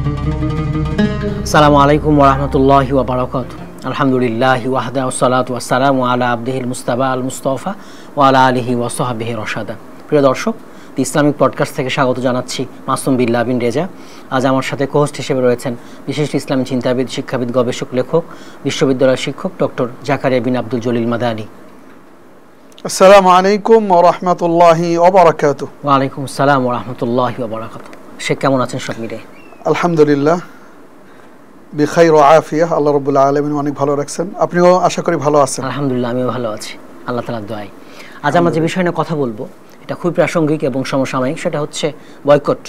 আসসালামু আলাইকুম ওয়া রাহমাতুল্লাহি ওয়া বারাকাতুহু। আলহামদুলিল্লাহি ওয়াহদা ওয়াসসালাতু ওয়াসসালামু আলা আবদিহিল মুস্তাবা আল মুস্তাফা ওয়া আলা আলিহি ওয়া সাহবিহি রাশাদা। প্রিয় দর্শক, ইসলামিক পডকাস্ট থেকে স্বাগত জানাচ্ছি মাসুম বিল্লাহ বিন রেজা। আজ আমার সাথে কোহোস্ট হিসেবে রয়েছেন বিশিষ্ট ইসলামী চিন্তাবিদ, শিক্ষাবিদ, গবেষক, লেখক, বিশ্ববিদ্যালয়ের শিক্ষক ডক্টর জাকারিয়া বিন আব্দুল জলিল মাদানী। আসসালামু আলাইকুম ওয়া রাহমাতুল্লাহি ওয়া বারাকাতুহু। ওয়া আলাইকুম আসসালাম ওয়া রাহমাতুল্লাহি ওয়া বারাকাতুহু। শেখ, কেমন আছেন সব মিলে? আলহামদুলিল্লাহ, বিখাইর ওয়া আফিয়া। আল্লাহ রাব্বুল আলামিন অনেক ভালো রাখছেন। আপনিও আশা করি ভালো আছেন। আলহামদুলিল্লাহ, আমিও ভালো আছি আল্লাহ তাআলার দয়ায়। আজ আমরা যে বিষয় নিয়ে কথা বলবো এটা খুবই প্রাসঙ্গিক এবং সমসাময়িক, সেটা হচ্ছে বয়কট।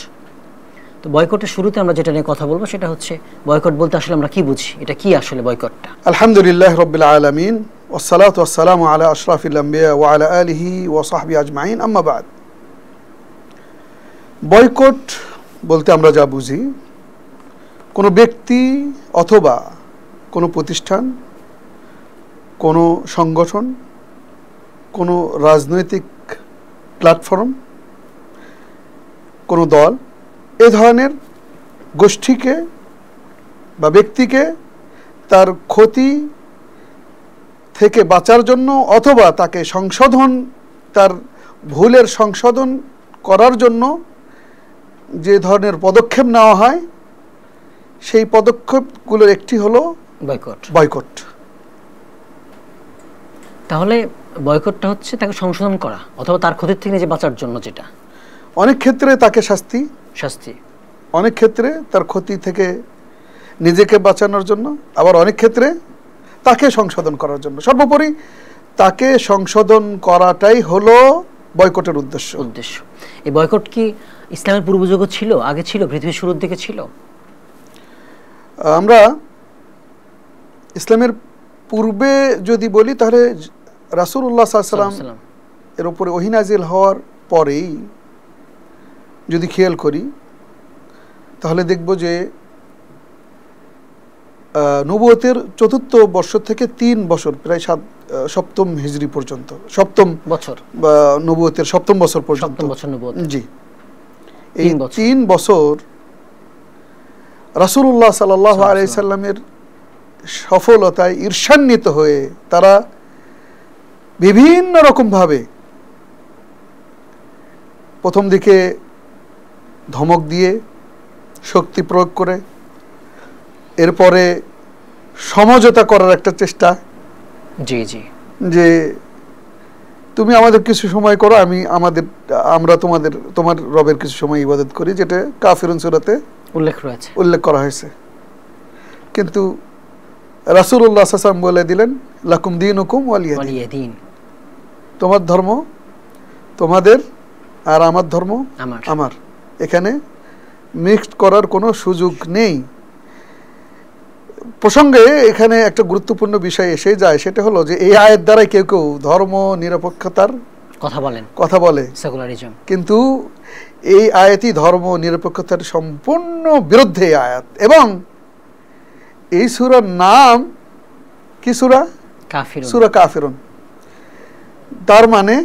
তো বয়কটের শুরুতে আমরা যেটা নিয়ে কথা বলবো সেটা হচ্ছে বয়কট বলতে আসলে আমরা কি বুঝি, এটা কি আসলে বয়কটটা? আলহামদুলিল্লাহ রাব্বিল আলামিন, ওয়াসসালাতু ওয়াসসালামু আলা আশরাফিল আম্বিয়া ওয়া আলা আলিহি ওয়া সাহবিহি আজমাইন, আম্মা বাদ। বয়কট বলতে আমরা যা বুঝি, কোনো ব্যক্তি অথবা কোনো প্রতিষ্ঠান, কোনো সংগঠন, কোনো রাজনৈতিক প্ল্যাটফর্ম, কোনো দল এ ধরনের গোষ্ঠীকে বা ব্যক্তিকে তার ক্ষতি থেকে বাঁচার জন্য অথবা তাকে সংশোধন, তার ভুলের সংশোধন করার জন্য যে ধরনের পদক্ষেপ নেওয়া হয়, সেই পদক্ষেপগুলোর একটি হলো বয়কট। তাহলে বয়কটটা হচ্ছে তাকে সংশোধন করা অথবা তার ক্ষতি থেকে নিজে বাঁচার জন্য, যেটা অনেক ক্ষেত্রে তাকে শাস্তি, অনেক ক্ষেত্রে তার ক্ষতি থেকে নিজেকে বাঁচানোর জন্য, আবার অনেক ক্ষেত্রে তাকে সংশোধন করার জন্য। সর্বোপরি তাকে সংশোধন করাটাই হলো বয়কটের উদ্দেশ্য। এই বয়কট কি ইসলামের পূর্বযুগে ছিল, আগে ছিল, পৃথিবীর শুরুর দিকে ছিল? আমরা ইসলামের পূর্বে যদি বলি তাহলে রাসূলুল্লাহ সাল্লাল্লাহু আলাইহি ওয়াসাল্লাম এর উপরে ওহী নাযিল হওয়ার পরেই যদি খেয়াল করি তাহলে দেখব যে নবুয়তের ৪র্থ বর্ষ থেকে ৩ বছর, প্রায় ৭ম হিজরি পর্যন্ত, ৭ম বছর বা নবুয়তের ৭ম বছর পর্যন্ত, জি, এই ৩ বছর রাসূলুল্লাহ সাল্লাল্লাহু আলাইহি সাল্লামের সফলতায় ঈর্ষান্বিত হয়ে তারা বিভিন্ন রকমভাবে প্রথম দিকে ধমক দিয়ে, শক্তি প্রয়োগ করে, এরপরে সমঝোতা করার একটা চেষ্টা, যে তুমি আমাদের কিছু সময় করো, আমরা তোমার রবের কিছু সময় ইবাদত করি, যেটা কাফিরুন সূরাতে উল্লেখ করা হয়েছে। কিন্তু রাসূলুল্লাহ সাল্লাল্লাহু আলাইহি ওয়াসাল্লাম বলে দিলেন, লাকুম দীনুকুম ওয়ালিয়া দীন, তোমার ধর্ম তোমাদের আর আমার ধর্ম আমার, এখানে মিক্সড করার কোনো সুযোগ নেই। প্রসঙ্গে এখানে একটা গুরুত্বপূর্ণ বিষয় এসে যায়, সেটা হলো যে এই আয়াত দ্বারাই কেউ কেউ ধর্ম নিরপেক্ষতার কথা বলে, সেকুলারিজম, কিন্তু এই আয়াতই ধর্ম নিরপেক্ষতার সম্পূর্ণ বিরুদ্ধে আয়াত। এবং এই সূরার নাম কি? সূরা কাফিরুন। তার মানে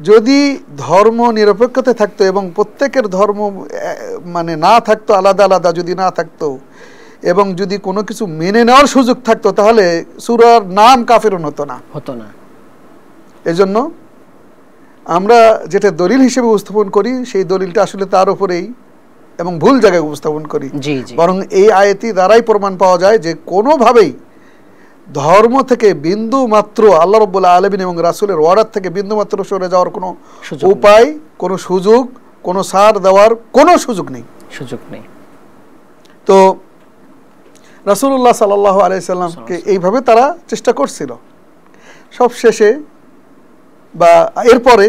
যদি ধর্ম নিরপেক্ষতা থাকতো এবং প্রত্যেকের ধর্ম মানে না থাকতো, আলাদা আলাদা যদি না থাকতো, এবং যদি কোনো কিছু মেনে নেওয়ার সুযোগ থাকতো, তাহলে সূরার নাম কাফিরুন হতো না। এজন্য আমরা যেটা দলিল হিসেবে উপস্থাপন করি, সেই দলিলটা আসলে তার উপরেই এবং ভুল জায়গায় উপস্থাপন করি। বরং এই আয়াতটি দ্বারাই প্রমাণ পাওয়া যায় যে কোনোভাবেই ধর্ম থেকে বিন্দু মাত্র আল্লাহ রাব্বুল আলামিন এবং রাসূলের অর্ডার থেকে বিন্দু মাত্র সরে যাওয়ার কোনো উপায়, কোনো সুযোগ, কোনো ছাড় দেওয়ার কোনো সুযোগ নেই। তো রাসূলুল্লাহ সাল্লাল্লাহু আলাইহি সাল্লামকে এইভাবে তারা চেষ্টা করছিল। সব শেষে বা এরপরে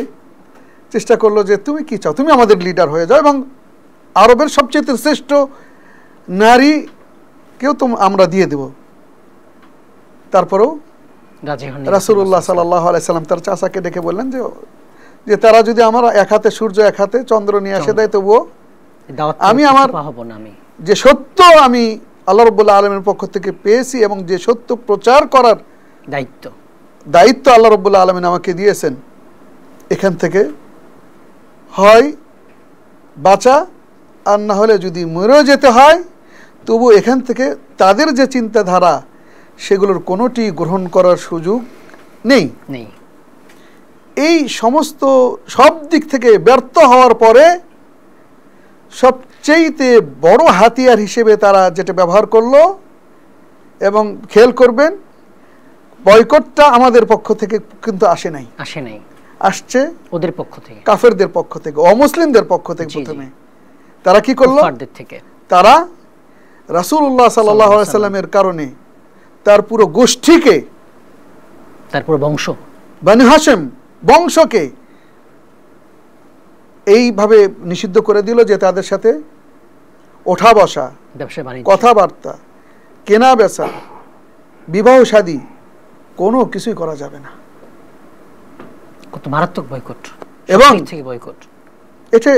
চেষ্টা করলো যে তুমি কি চাও, তুমি আমাদের লিডার হয়ে যাও এবং আরবের সবচেয়ে শ্রেষ্ঠ নারীকেও আমরা দিয়ে দেব। তারপরেও রাসূলুল্লাহ সাল্লাল্লাহু আলাইহি সাল্লাম তার চাচাকে ডেকে বললেন যে তারা যদি আমার এক হাতে সূর্য এক হাতে চন্দ্র নিয়ে আসে দেয়, তবুও আমি আমার যে সত্য আমি আল্লাহ রাব্বুল আলামিনের পক্ষ থেকে পেয়েছি এবং যে সত্য প্রচার করার দায়িত্ব আল্লাহ রাব্বুল আলামিন আমাকে দিয়েছেন, এখান থেকে হয় বাঁচা আর না হলে যদি মরেও যেতে হয় তবু এখান থেকে তাদের যে চিন্তাধারা সেগুলোর কোনোটি গ্রহণ করার সুযোগ নেই। এই সমস্ত সব দিক থেকে ব্যর্থ হওয়ার পরে সবচেয়ে বড় হাতিয়ার হিসেবে তারা যেটা ব্যবহার করলো, এবং খেয়াল করবেন বয়কটটা আমাদের পক্ষ থেকে কিন্তু আসে নাই, আসছে ওদের পক্ষ থেকে, কাফেরদের পক্ষ থেকে, অমুসলিমদের পক্ষ থেকে। প্রথমে তারা কি করলো, তারা রাসূলুল্লাহ সাল্লাল্লাহু আলাইহি সাল্লামের কারণে তার পুরো গোষ্ঠীকে, তার পুরো বংশ, বনি হাশিম বংশকে এইভাবে নিষিদ্ধ করে দিল যে তাদের সাথে ওঠা বসা, কথাবার্তা, কেনা বেচা, বিবাহ শাদী কোনো কিছুই করা যাবে না। কত মারাত্মক বয়কট, এবং বয়কট এটা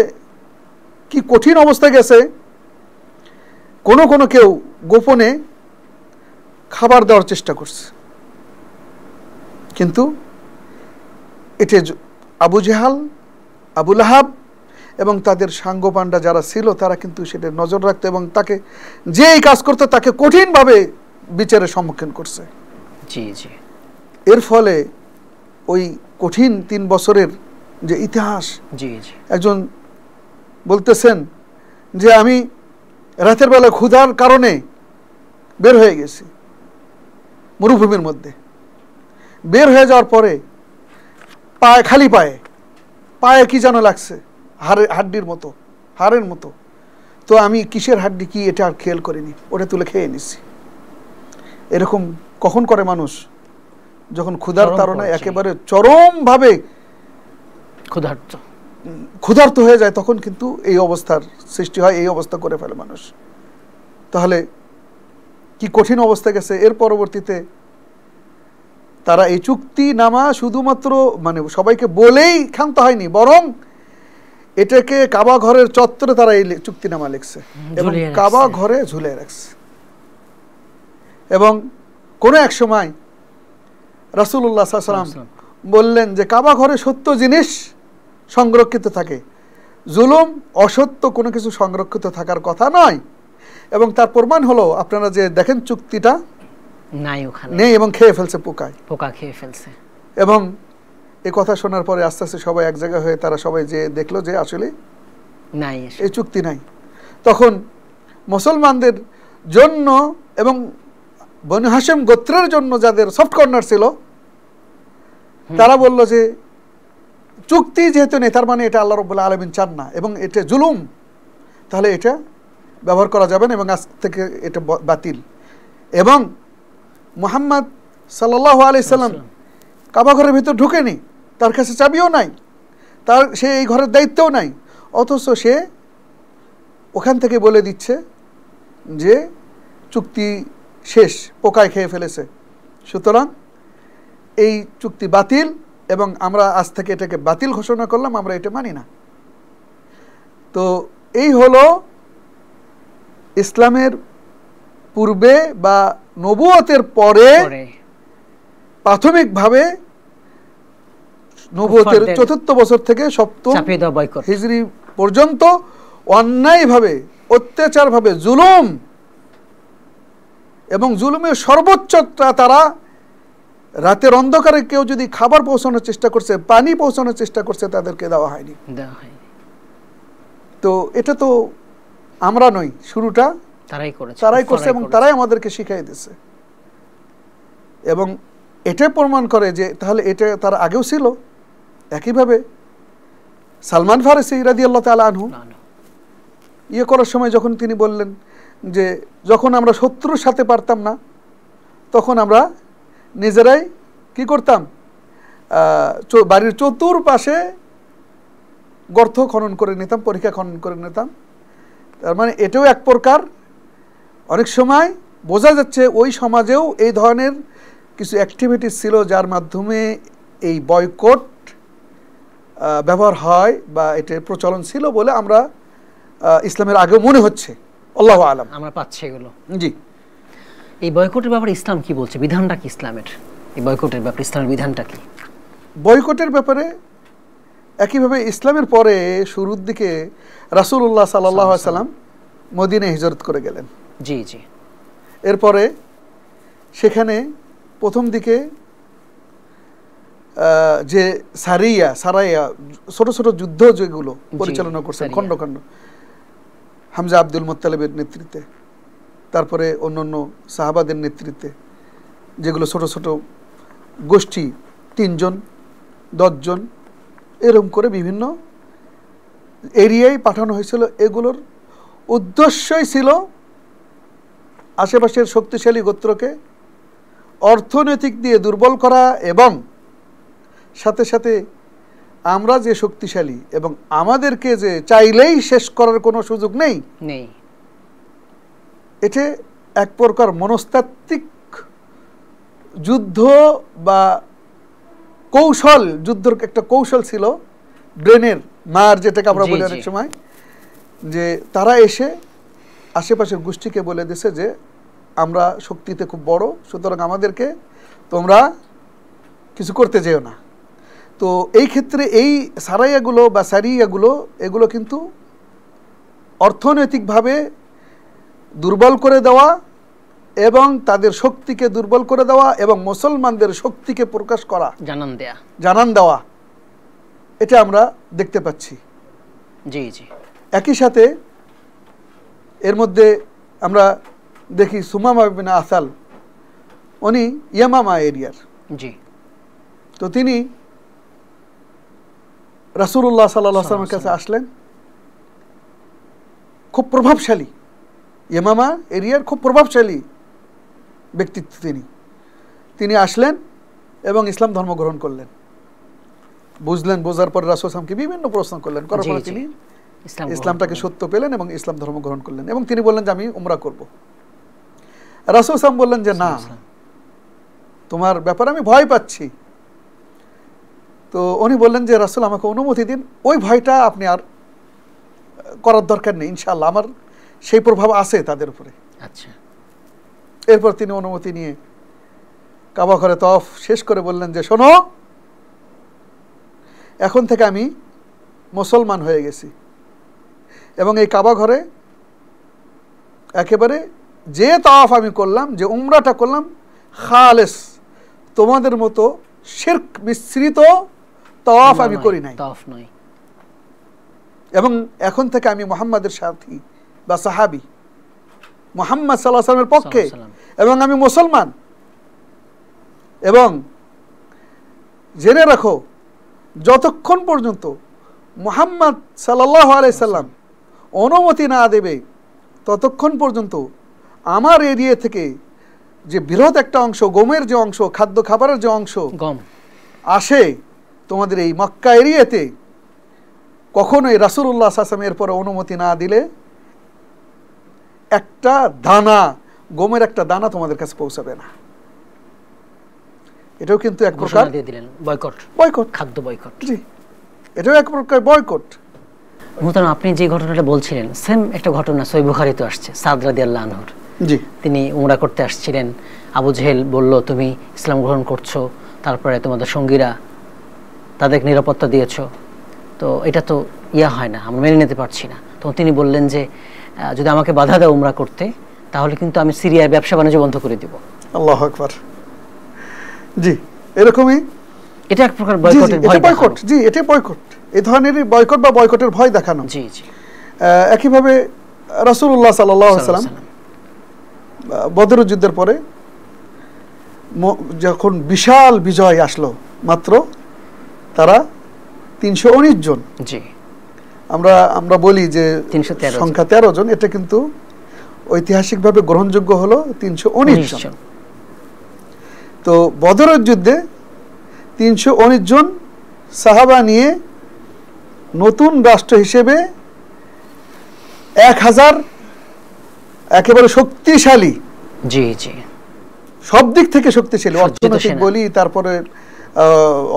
কি কঠিন অবস্থা গেছে। কোনো কোনো কেউ গোপনে খাবার দেওয়ার চেষ্টা করছে, কিন্তু এটা আবু জেহাল, আবু লাহাব এবং তাদের সাঙ্গপাণ্ডা যারা ছিল তারা কিন্তু সেটা নজর রাখতো, এবং তাকে যে এই কাজ করতো তাকে কঠিনভাবে বিচারের সম্মুখীন করছে। এর ফলে ওই কঠিন 3 বছরের যে ইতিহাস, একজন বলতেছেন যে আমি রাতের বেলা ক্ষুধার কারণে বের হয়ে গেছি মরুভূমির মধ্যে। বের হয়ে যাওয়ার পরে পায়ে, খালি পায়ে কি যেন লাগছে, হাড্ডির মতো, হাড়ের মতো। তো আমি কিসের হাড্ডি কি এটা আর খেয়াল করিনি, ওটা তুলে খেয়ে নিছি। এরকম কখন করে মানুষ? যখন ক্ষুধার তাড়নায় একেবারে চরমভাবে ক্ষুধার্ত হয়ে যায়, তখন কিন্তু এই অবস্থার সৃষ্টি হয়, এই অবস্থা করে ফেলে মানুষ। তাহলে কি কঠিন অবস্থা গেছে। এর পরবর্তীতে তারা এই চুক্তি নামা শুধুমাত্র মানে সবাইকে বলেই ক্ষান্ত হয়নি, বরং এটাকে কাবা ঘরের চত্বরে তারা এই চুক্তি নামা লিখছে এবং কাবা ঘরে ঝুলিয়ে রাখছে। এবং কোনো এক সময় রাসূলুল্লাহ সাল্লাল্লাহু আলাইহি ওয়াসাল্লাম বললেন যে কাবা ঘরে সত্য জিনিস সংরক্ষিত থাকে, জুলুম অসত্য কোনো কিছু সংরক্ষিত থাকার কথা নয়। এবং তার প্রমাণ হলো আপনারা যে দেখেন চুক্তিটা নেই এবং খেয়ে ফেলছে, পোকা খেয়ে ফেলছে। এবং এই কথা শোনার পরে আস্তে আস্তে সবাই এক জায়গা হয়ে তারা সবাই যে দেখলো যে আসলে নাই, এই চুক্তি নাই। তখন মুসলমানদের জন্য এবং বনি হাশিম গোত্রের জন্য যাদের সফট কর্নার ছিল, তারা বলল যে চুক্তি যেহেতু নেই তার মানে এটা আল্লাহ রাব্বুল আলামিন চান না এবং এটা জুলুম, তাহলে এটা ব্যবহার করা যাবে না এবং আজ থেকে এটা বাতিল। এবং মুহাম্মদ সাল্লাল্লাহু আলাইহি সাল্লাম কাবা ঘরের ভিতর ঢুকেনি, তার কাছে চাবিও নাই, সে এই ঘরের দায়িত্বও নাই, অথচ সে ওখান থেকে বলে দিচ্ছে যে চুক্তি শেষ, পোকায় খেয়ে ফেলেছে, সুতরাং এই চুক্তি বাতিল এবং আমরা আজ থেকে এটাকে বাতিল ঘোষণা করলাম, আমরা এটা মানি না। তো এই হলো ইসলামের পূর্বে বা নবুয়তের পরে প্রাথমিকভাবে নবুয়তের ৪র্থ বছর থেকে ৭ম হিজরি পর্যন্ত অন্যায়ভাবে, অত্যাচারভাবে, জুলুম এবং জুলুমের সর্বোচ্চটা তারা রাতের অন্ধকারে কেউ যদি খাবার পৌঁছানোর চেষ্টা করছে, পানি পৌঁছানোর চেষ্টা করছে, তাদেরকে দেওয়া হয়নি। তো এটা তো আমরা নই, শুরুটা তারাই করছে এবং তারাই আমাদেরকে শিখাই দিয়েছে। এবং এটা প্রমাণ করে যে তাহলে এটা তার আগেও ছিল। একইভাবে সালমান ফারসি রাদিয়াল্লাহু তাআলা আনহু ইয়ে করার সময় যখন তিনি বললেন যে যখন আমরা শত্রুর সাথে পারতাম না, তখন আমরা নিজেরাই কি করতাম, বাড়ির চতুর্পাশে গর্ত খনন করে নিতাম, পরীক্ষা খনন করে নিতাম। তার মানে এটাও এক প্রকার, অনেক সময় বোঝা যাচ্ছে ওই সমাজেও এই ধরনের কিছু অ্যাক্টিভিটিস ছিল যার মাধ্যমে এই বয়কট ব্যবহার হয় বা এটার প্রচলন ছিল বলে আমরা ইসলামের আগেও মনে হচ্ছে। আল্লাহু আলাম, আমরা পাচ্ছি এগুলো। জি, এই বয়কটের ব্যাপারে ইসলাম কি বলছে, বিধানটা কি ইসলামের? এই বয়কটের ব্যাপারে ইসলামের বিধানটা কি? বয়কটের ব্যাপারে একইভাবে ইসলামের পরে শুরুর দিকে রাসূলুল্লাহ সাল্লাল্লাহু আলাইহি সাল্লাম মদিনায় হিজরত করে গেলেন। জি জি। এরপরে সেখানে প্রথম দিকে যে সারাইয়া ছোট ছোট যুদ্ধ যেগুলো পরিচালনা করছেন খণ্ড খণ্ড, হামজা আব্দুল মুত্তালিবের নেতৃত্বে, তারপরে অন্যান্য সাহাবাদের নেতৃত্বে যেগুলো ছোট ছোট গোষ্ঠী 3 জন 10 জন এরকম করে বিভিন্ন এরিয়ায় পাঠানো হয়েছিল। এগুলোর উদ্দেশ্যই ছিল আশেপাশের শক্তিশালী গোত্রকে অর্থনৈতিক দিয়ে দুর্বল করা এবং সাথে সাথে আমরা যে শক্তিশালী এবং আমাদেরকে যে চাইলেই শেষ করার কোনো সুযোগ নেই, এটা এক প্রকার মনস্তাত্ত্বিক যুদ্ধ বা কৌশল, যুদ্ধের একটা কৌশল ছিল, ব্রেনের মার যেটাকে আমরা বলি অনেক সময়, যে তারা এসে আশেপাশের গোষ্ঠীকে বলে দিছে যে আমরা শক্তিতে খুব বড়, সুতরাং আমাদেরকে তোমরা কিছু করতে যেও না। তো এই ক্ষেত্রে এই সারাইয়াগুলো বা সারিয়াগুলো এগুলো কিন্তু অর্থনৈতিকভাবে দুর্বল করে দেওয়া এবং তাদের শক্তিকে দুর্বল করে দেওয়া এবং মুসলমানদের শক্তিকে প্রকাশ করা, জানান দেওয়া, এটা আমরা দেখতে পাচ্ছি। জি জি। একই সাথে এর মধ্যে আমরা দেখি সুমামা বিন আসাল, উনি ইয়ামামা এরিয়ার। জি। তো তিনি রাসূলুল্লাহ সাল্লাল্লাহু আলাইহি ওয়াসাল্লামের কাছে আসলেন, খুব প্রভাবশালী, ইয়ামামা এরিয়ার খুব প্রভাবশালী ব্যক্তিত্ব তিনি আসলেন এবং ইসলাম ধর্ম গ্রহণ করলেন। বুঝলেন, বোঝার পর রাসূল সাল্লামকে বিভিন্ন প্রশ্ন করলেন, করার পরে তিনি ইসলামটাকে সত্য পেলেন এবং ইসলাম ধর্ম গ্রহণ করলেন এবং তিনি বললেন যে আমি উমরা করব। রাসূল সাল্লাম বললেন যে না, তোমার ব্যাপারে আমি ভয় পাচ্ছি। তো উনি বললেন যে রাসূল আমাকে অনুমতি দিন, ওই ভয়টা আপনি আর করার দরকার নেই, ইনশাআল্লাহ আমার সেই প্রভাব আছে তাদের উপরে। আচ্ছা। এরপর তিনি অনুমতি নিয়ে কাবা ঘরে তওয়াফ শেষ করে বললেন যে শোনো, এখন থেকে আমি মুসলমান হয়ে গেছি এবং এই কাবা ঘরে একেবারে যে তওয়াফ আমি করলাম, যে উমরাটা করলাম, খালেস তোমাদের মতো শিরক মিশ্রিত তওয়াফ আমি করি নাই, এবং এখন থেকে আমি মুহাম্মাদের সাথী বা সাহাবী, মুহাম্মদ সাল্লাল্লাহু আলাইহি ওয়াসাল্লামের পক্ষে, এবং আমি মুসলমান। এবং জেনে রাখো, যতক্ষণ পর্যন্ত মুহাম্মদ সাল্লাল্লাহু আলাইহি সাল্লাম অনুমতি না দেবে ততক্ষণ পর্যন্ত আমার এরিয়া থেকে যে বৃহৎ একটা অংশ, গমের যে অংশ, খাদ্য খাবারের যে অংশ গম আসে তোমাদের এই মক্কা এরিয়াতে, কখনোই রাসূলুল্লাহ সাল্লাল্লাহু আলাইহি ওয়াসাল্লাম এর পরে অনুমতি না দিলে একটা দানা, গমের একটা দানা তোমাদের কাছে পৌঁছাবে না। এটাও কিন্তু এক প্রকার বয়কট, খাদ্য বয়কট। জি, এটাও এক প্রকার বয়কট। মুহতারাম, আপনি যে ঘটনাটা বলছিলেন সেম একটা ঘটনা সহিহ বুখারীতে আসছে, সাদ রাদিয়াল্লাহু আনহুর। জি। তিনি উমরা করতে আসছিলেন, আবু জেহেল বলল তুমি ইসলাম গ্রহণ করছো, তারপরে তোমাদের সঙ্গীরা তাদের নিরাপত্তা দিয়েছো, তো এটা তো হয় না, আমরা মেনে নিতে পারছি না। তখন তিনি বললেন যে যদি আমাকে বাধা দাও উমরা করতে, তাহলে কিন্তু আমি সিরিয়ার ব্যবসা বাণিজ্য বন্ধ করে দিব। আল্লাহু আকবার। জি, এরকমই, এটা এক প্রকার বয়কটের ভয় দেখানো। জি, এটা বয়কট, এই ধরনের বয়কট বা বয়কটের ভয় দেখানো। জি জি। একইভাবে রাসূলুল্লাহ সাল্লাল্লাহু আলাইহি ওয়াসাল্লাম বদরের যুদ্ধের পরে যখন বিশাল বিজয় আসলো, মাত্র তারা 319 জন। জি। আমরা বলি যে 313 সংখ্যা 13 জন, এটা কিন্তু ঐতিহাসিকভাবে গ্রহণযোগ্য হলো 319 জন। তো বদরের যুদ্ধে 319 জন সাহাবা নিয়ে নতুন রাষ্ট্র হিসেবে 1000 একেবারে শক্তিশালী, জি জি, সব দিক থেকে শক্তিশালী, অর্থনৈতিক বলি, তারপরে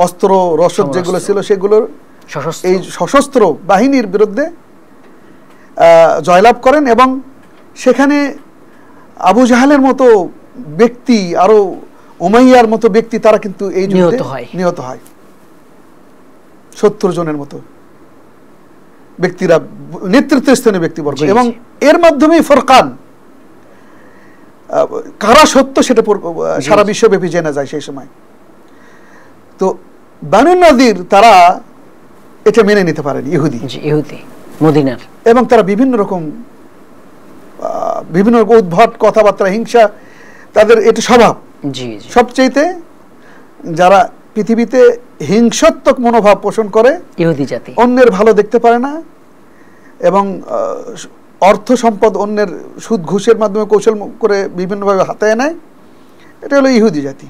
অস্ত্র রসদ যেগুলো ছিল সেগুলোর, এই সশস্ত্র বাহিনীর বিরুদ্ধে জয়লাভ করেন এবং সেখানে আবু জাহালের মতো ব্যক্তি, আরো উমাইয়ার মতো ব্যক্তি, তারা কিন্তু এই যুদ্ধে নিহত হয়। 70 জনের মতো ব্যক্তিরা, নেতৃত্বস্থানীয় ব্যক্তিবর্গ, এবং এর মাধ্যমেই ফরকান, কারা সত্য সেটা সারা বিশ্বব্যাপী জানা যায় সেই সময়। তো বানু নাদির তারা এটা মেনে নিতে পারেনি, ইহুদি মদিনার, এবং তারা বিভিন্ন রকম উদ্ভট কথাবার্তা, হিংসা, তাদের এটা স্বভাব। সবচেয়ে যারা পৃথিবীতে হিংসাত্মক মনোভাব পোষণ করে ইহুদি জাতি, অন্যের ভালো দেখতে পারে না, এবং অর্থ সম্পদ অন্যের সুদ ঘুষের মাধ্যমে কৌশল করে বিভিন্নভাবে হাতায় নেয়, এটা হলো ইহুদি জাতি।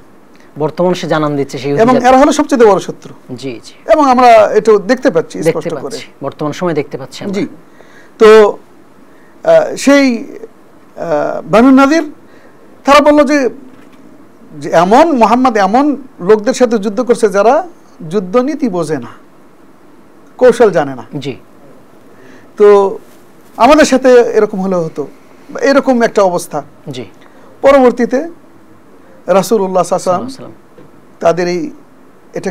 বর্তমান সে জানান দিচ্ছে সেই, এবং এরা হলো সবচেয়ে বড় শত্রু। জি জি, এবং আমরা এটা দেখতে পাচ্ছি স্পষ্ট করে, বর্তমান সময় দেখতে পাচ্ছি। জি, তো সেই বানু নাদির তারা বলল যে এমন মুহাম্মদ এমন লোকদের সাথে যুদ্ধ করছে যারা যুদ্ধনীতি বোঝে না, কৌশল জানে না। জি, তো আমাদের সাথে এরকম হলে হতো, এরকম একটা অবস্থা। জি, পরবর্তীতে রাসূলুল্লাহ সাল্লাল্লাহু আলাইহি ওয়াসাল্লাম তাদের এটা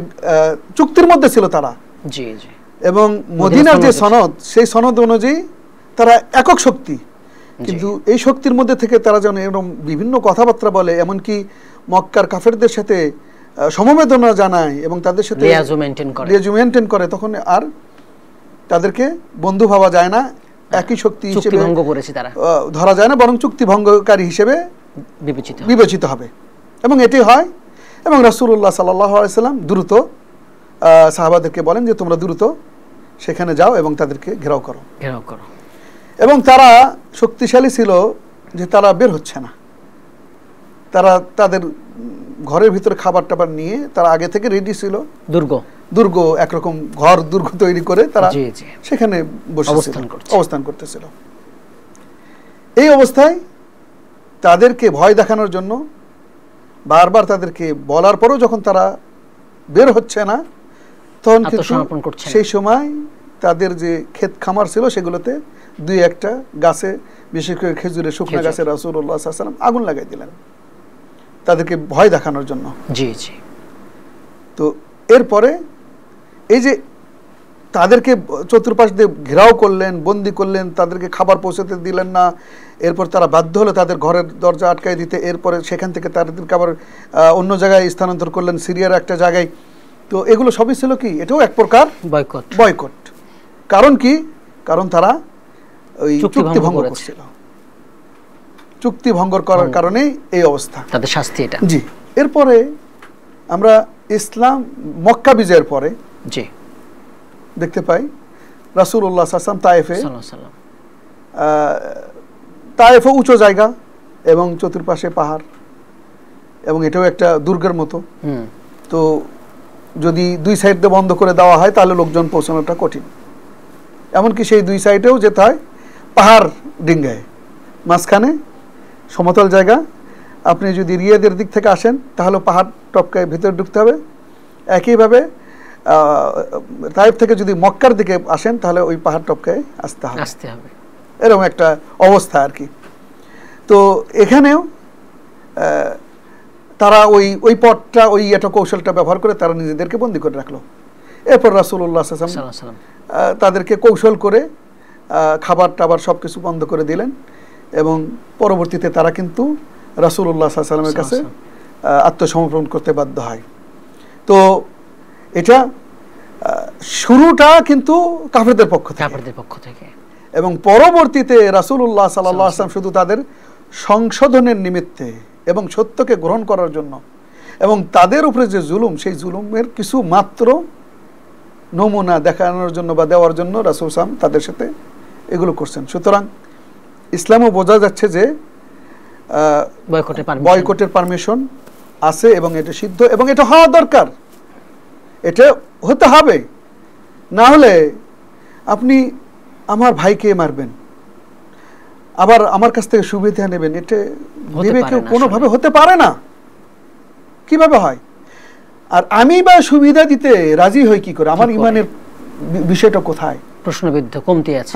চুক্তির মধ্যে ছিল তারা। জি জি, এবং মদিনার যে সনদ, সেই সনদ অনুযায়ী তারা একক শক্তি, কিন্তু এই শক্তির মধ্যে থেকে তারা যেন এরকম বিভিন্ন কথাবার্তা বলে, এমনকি মক্কার কাফেরদের সাথে সমবেদনা জানায় এবং তাদের সাথে লিয়াজু মেইনটেইন করে, তখন আর তাদেরকে বন্ধু ভাবা যায় না, একই শক্তি হিসেবে ধরা যায় না, বরং চুক্তি ভঙ্গকারী হিসেবে বিবেচিত হবে। এবং এটি হয়, এবং রাসূলুল্লাহ সাল্লাল্লাহু আলাইহি ওয়াসাল্লাম দ্রুত সাহাবাদেরকে বলেন যে তোমরা দ্রুত সেখানে যাও এবং তাদেরকে ঘেরাও করো। এবং তারা শক্তিশালী ছিল যে তারা বের হচ্ছে না, তারা তাদের ঘরের ভিতরে খাবার টাবার নিয়ে তারা আগে থেকে রেডি ছিল, দুর্গ একরকম ঘর দুর্গ তৈরি করে তারা সেখানে অবস্থান করতেছিল। এই অবস্থায় তাদেরকে ভয় দেখানোর জন্য বারবার তাদেরকে বলার পরেও যখন তারা বের হচ্ছে না, তখন সেই সময় তাদের যে ক্ষেত খামার ছিল সেগুলোতে দুই একটা গাছে, বিশেষ করে খেজুরের শুকনো গাছে রাসূলুল্লাহ সাল্লাল্লাহু আলাইহি ওয়াসাল্লাম আগুন লাগাই দিলেন তাদেরকে ভয় দেখানোর জন্য। জি জি। তো এরপরে এই যে তাদেরকে চতুর্পাশ দিয়ে ঘেরাও করলেন, বন্দি করলেন, তাদেরকে খাবার পৌঁছাতে দিলেন না, এরপর তারা বাধ্য হলো তাদের ঘরের দরজা আটকায় দিতে, এরপরে সেখান থেকে তাদেরকে আবার অন্য জায়গায় স্থানান্তর করলেন, সিরিয়ার একটা জায়গায়। তো এগুলো সবই ছিল কি, এটাও এক প্রকার বয়কট। কারণ কি, কারণ তারা ওই চুক্তি ভঙ্গ করছিল, চুক্তি ভঙ্গ করার কারণে এই অবস্থা, তাদের শাস্তি এটা। জি। এরপরে আমরা ইসলাম মক্কা বিজয়ের পরে জি দেখতে পাই রাসূলুল্লাহ সাল্লাল্লাহু আলাইহি ওয়াসাল্লাম তায়েফে উঁচু জায়গা এবং চতুর্পাশে পাহাড়, এবং এটাও একটা দুর্গের মতো। তো যদি দুই সাইড দিয়ে বন্ধ করে দেওয়া হয় তাহলে লোকজন পৌঁছানোটা কঠিন, এমনকি সেই দুই সাইডেও যেতে হয় পাহাড় ডিঙ্গায়, মাঝখানে সমতল জায়গা। আপনি যদি রিয়াদের দিক থেকে আসেন তাহলে পাহাড় টপকায় ভিতরে ঢুকতে হবে, একইভাবে তাইফ থেকে যদি মক্কার দিকে আসেন তাহলে ওই পাহাড় টপকায় আসতে হবে, এরকম একটা অবস্থা আর কি। তো এখানেও তারা ওই পথটা, ওই একটা কৌশলটা ব্যবহার করে তারা নিজেদেরকে বন্দী করে রাখলো। এরপর রাসূলুল্লাহ সাল্লাল্লাহু আলাইহি ওয়াসাল্লাম তাদেরকে কৌশল করে খাবার টাবার সব কিছু বন্ধ করে দিলেন, এবং পরবর্তীতে তারা কিন্তু রাসূলুল্লাহ সাল্লাল্লাহু আলাইহি ওয়াসাল্লামের কাছে আত্মসমর্পণ করতে বাধ্য হয়। তো এটা শুরুটা কিন্তু কাফেরদের পক্ষ থেকে, এবং পরবর্তীতে রাসূলুল্লাহ সাল্লাল্লাহু আলাইহি ওয়াসাল্লাম শুধু তাদের সংশোধনের নিমিত্তে এবং সত্যকে গ্রহণ করার জন্য এবং তাদের উপরে যে জুলুম, সেই জুলুমের কিছু মাত্র নমুনা দেখানোর জন্য বা দেওয়ার জন্য রাসূল সাল্লাল্লাহু আলাইহি ওয়াসাল্লাম তাদের সাথে এগুলো করছেন। সুতরাং ইসলামও বোঝা যাচ্ছে যে বয়কটের পারমিশন আছে, এবং এটা সিদ্ধ, এবং এটা হওয়া দরকার, এটা হতে হবে। না হলে আপনি আমার ভাইকে মারবেন, আবার আমার কাছ থেকে সুবিধা নেবেন, এটা বিবেকে কোনোভাবে হতে পারে না। কিভাবে হয়? আর আমি বা সুবিধা দিতে রাজি হই কি করে? আমার ইমানের বিষয়টা কোথায়? প্রশ্নবিদ্ধ কমতি আছে।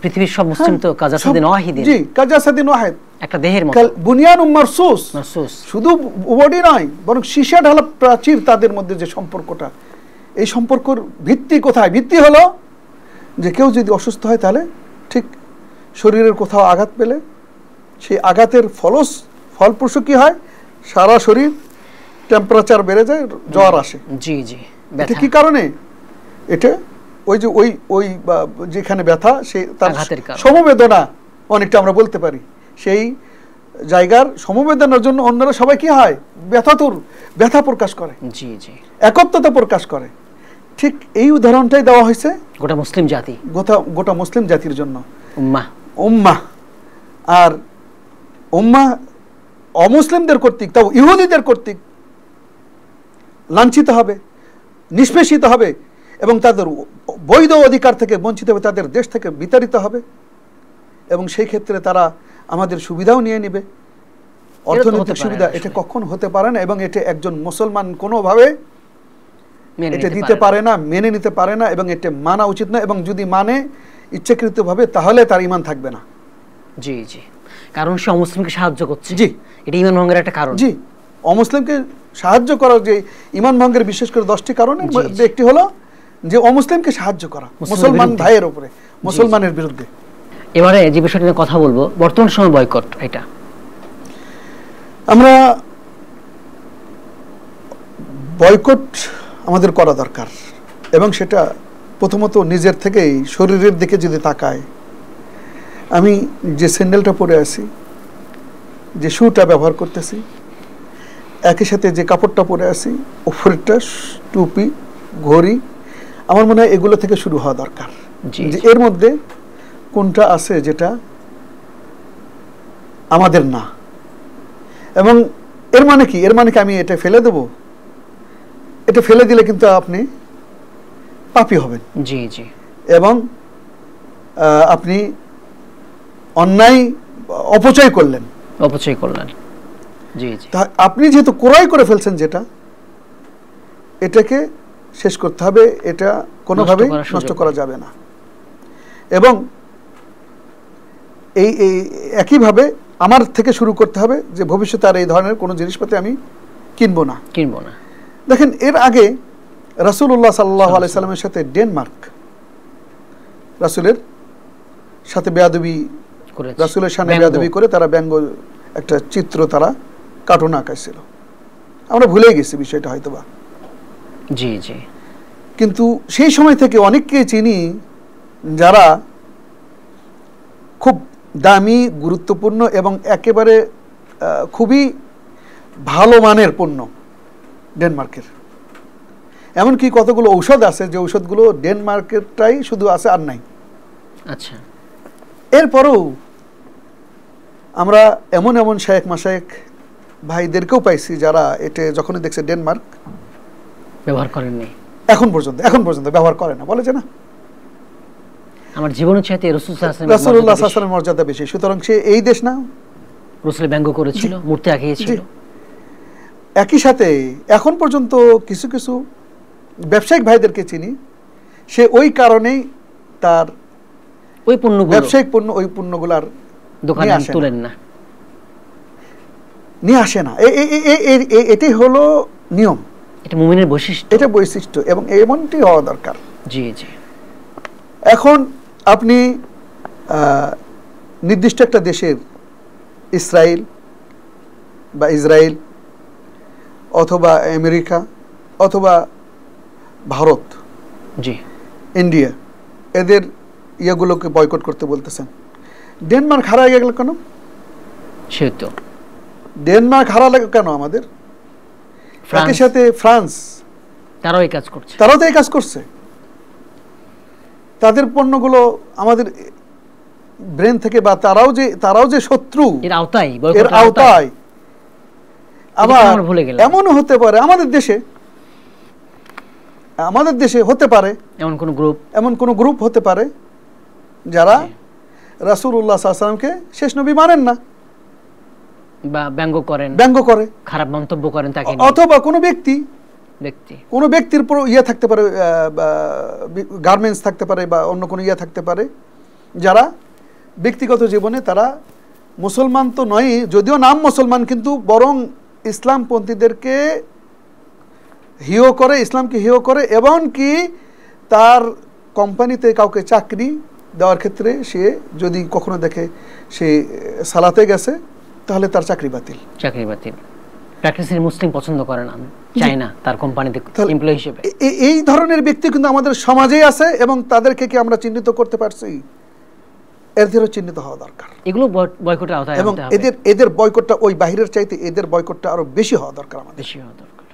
পৃথিবীর সব মুসলিম তো কাজাসাদিন ওয়াহিদিন। জি, কাজাসাদিন ওয়াহিদ, একটা দেহের মতো, বুনিয়ানুম মারসুস। শুধু বডি নয়, বরং সীসা ঢালা প্রাচীর, তাদের মধ্যে যে সম্পর্কটা, এই সম্পর্কর ভিত্তি কোথায়? ভিত্তি হলো যে কেউ যদি অসুস্থ হয় তাহলে ঠিক শরীরের কোথাও আঘাত পেলে সেই আঘাতের ফলপ্রসূ কি হয়, সারা শরীর টেম্পারেচার বেড়ে যায়, জ্বর আসে। জি জি। এটা কি কারণে? এটা ওই যে ওই যেখানে ব্যথা, সে তার সমবেদনা অনেকটা আমরা বলতে পারি, সেই জায়গার সমবেদনার জন্য অন্যরা সবাই কি হয়, ব্যথা প্রকাশ করে, জি জি, একত্বতা প্রকাশ করে। ঠিক এই উদাহরণটাই দেওয়া হয়েছে গোটা মুসলিম জাতি, গোটা মুসলিম জাতির জন্য। উম্মাহ আর উম্মাহ অমুসলিমদের কর্তৃক, তাও ইহুদিদের কর্তৃক লাঞ্ছিত হবে, নিষ্পেষিত হবে এবং তাদের বৈধ অধিকার থেকে বঞ্চিত হবে, তাদের দেশ থেকে বিতাড়িত হবে এবং সেই ক্ষেত্রে তারা আমাদের সুবিধাও নিয়ে নেবে, অর্থনৈতিক সুবিধা। এটা কখন হতে পারে না এবং এটা একজন মুসলমান কোনোভাবে এটা দিতে পারে না, মেনে নিতে পারে না এবং এটা মানা উচিত না। এবং যদি মানে ইচ্ছাকৃতভাবে, তাহলে তার ঈমান থাকবে না। জি জি, কারণ সে অমুসলিমকে সাহায্য করছে। জি, এটা ঈমান ভঙ্গের একটা কারণ। জি, অমুসলিমকে সাহায্য করার যে ঈমান ভঙ্গের বিশেষ করে 10টি কারণের মধ্যে একটি হলো যে অমুসলিমকে সাহায্য করা মুসলমান ভাইয়ের উপরে, মুসলমানের বিরুদ্ধে। এবারে যে বিষয়টা নিয়ে কথা বলবো, বর্তমান সময় বয়কট, এটা আমরা বয়কট আমাদের করা দরকার এবং সেটা প্রথমত নিজের থেকেই শরীরের দিকে যদি তাকায়, আমি যে স্যান্ডেলটা পরে আছি, যে শুটা ব্যবহার করতেছি, একই সাথে যে কাপড়টা পরে আছি, উপরেরটা টুপি, ঘড়ি, আমার মনে হয় এগুলো থেকে শুরু হওয়া দরকার। যে এর মধ্যে কোনটা আছে যেটা আমাদের না, এবং এর মানে কি? এর মানে কি আমি এটা ফেলে দেব? এটা ফেলে দিলে কিন্তু আপনি পাপী হবেন। জি জি, এবং আপনি অন্যায় অপচয় করলেন। জি জি, আপনি যেহেতু ক্রয় করে ফেলছেন যেটা, এটাকে শেষ করতে হবে, এটা কোনোভাবেই নষ্ট করা যাবে না। এবং এই একইভাবে আমার থেকে শুরু করতে হবে যে ভবিষ্যতে আর এই ধরনের কোনো জিনিসপাতি আমি কিনবো না। দেখেন, এর আগে রাসূলুল্লাহ সাল্লাল্লাহু আলাইহি সাল্লামের সাথে ডেনমার্ক রাসূলের সাথে বেয়াদবি, রাসূলের সামনে বেয়াদবি করে তারা ব্যঙ্গ একটা চিত্র, তারা কার্টুন আঁকাইছিল। আমরা ভুলে গেছি বিষয়টা হয়তোবা। জি জি, কিন্তু সেই সময় থেকে অনেককে চিনি যারা খুব দামি, গুরুত্বপূর্ণ এবং একেবারে খুবই ভালো মানের পণ্য ডেনমার্কের। এমনকি কতগুলো ঔষধ আছে যে ঔষধগুলো ডেনমার্কেরটাই শুধু আছে, আর নাই। আচ্ছা, এরপরেও আমরা এমন এমন শায়েখ মাশায়েখ ভাইদেরকেও পাইছি যারা এটা যখনই দেখছে ডেনমার্ক ব্যবহার করেননি, এখন পর্যন্ত ব্যবহার করে না, বলে যে না, আমার জীবনের চাইতে রাসূলুল্লাহ সাল্লাল্লাহু আলাইহি ওয়াসাল্লামের মর্যাদা বেশি, সুতরাং সে এই দেশ না। রাসূল ব্যঙ্গ করেছিল, মূর্তি আঁকিয়েছিল। একই সাথে এখন পর্যন্ত কিছু কিছু ব্যবসায়িক ভাইদেরকে চিনি, সে ওই কারণেই তার ওই পণ্যগুলো, ব্যবসায়িক পণ্য, ওই পণ্যগুলার দোকানে তুলেন না, নিয়ে আসে না। এটাই হলো নিয়ম, এটা মুমিনের বৈশিষ্ট্য, এটা বৈশিষ্ট্য এবং এমনটি হওয়া দরকার। জি জি। এখন আপনি নির্দিষ্ট একটা দেশের, ইসরায়েল অথবা আমেরিকা অথবা ভারত, জি, ইন্ডিয়া, এদের ইয়েগুলোকে বয়কট করতে বলতেছেন। ডেনমার্ক হারায় গেল কেন? সেতো ডেনমার্ক হারালে কেন আমাদের? একই সাথে ফ্রান্স, তারাও এই কাজ করছে, তারাও তো এই কাজ করছে। তাদের পণ্যগুলো আমাদের ব্রেন থেকে, বা তারাও যে শত্রু, এর আওতায়। আবার এমনও হতে পারে আমাদের দেশে হতে পারে এমন কোন গ্রুপ হতে পারে যারা রাসূলুল্লাহ সাল্লাল্লাহু আলাইহি ওয়াসাল্লামকে শেষ নবী মানেন না, বা ব্যঙ্গ করে, খারাপ মন্তব্য করেন তাকে, অথবা কোনো ব্যক্তির উপর থাকতে পারে, গার্মেন্টস থাকতে পারে বা অন্য কোনো থাকতে পারে, যারা ব্যক্তিগত জীবনে তারা মুসলমান তো নয়, যদিও নাম মুসলমান, কিন্তু বরং ইসলামপন্থীদেরকে হিও করে, ইসলামকে হিও করে, এবং কি তার কোম্পানিতে কাউকে চাকরি দেওয়ার ক্ষেত্রে সে যদি কখনো দেখে সে সালাতে গেছে, তাহলে তার চাকরি বাতিল। প্র্যাকটিসের মুসলিম পছন্দ করে না, চায় না তার কোম্পানিতে এমপ্লয়ি হিসেবে। এই ধরনের ব্যক্তি কিন্তু আমাদের সমাজেই আছে, এবং তাদেরকে কি আমরা চিহ্নিত করতে পারছি? এদেরও চিহ্নিত হওয়া দরকার। এগুলো বয়কটের আওতায় এবং এদের বয়কটটা ওই বাহিরের চাইতে এদের বয়কটটা আরো বেশি হওয়া দরকার আমাদের। বেশি হওয়া দরকার।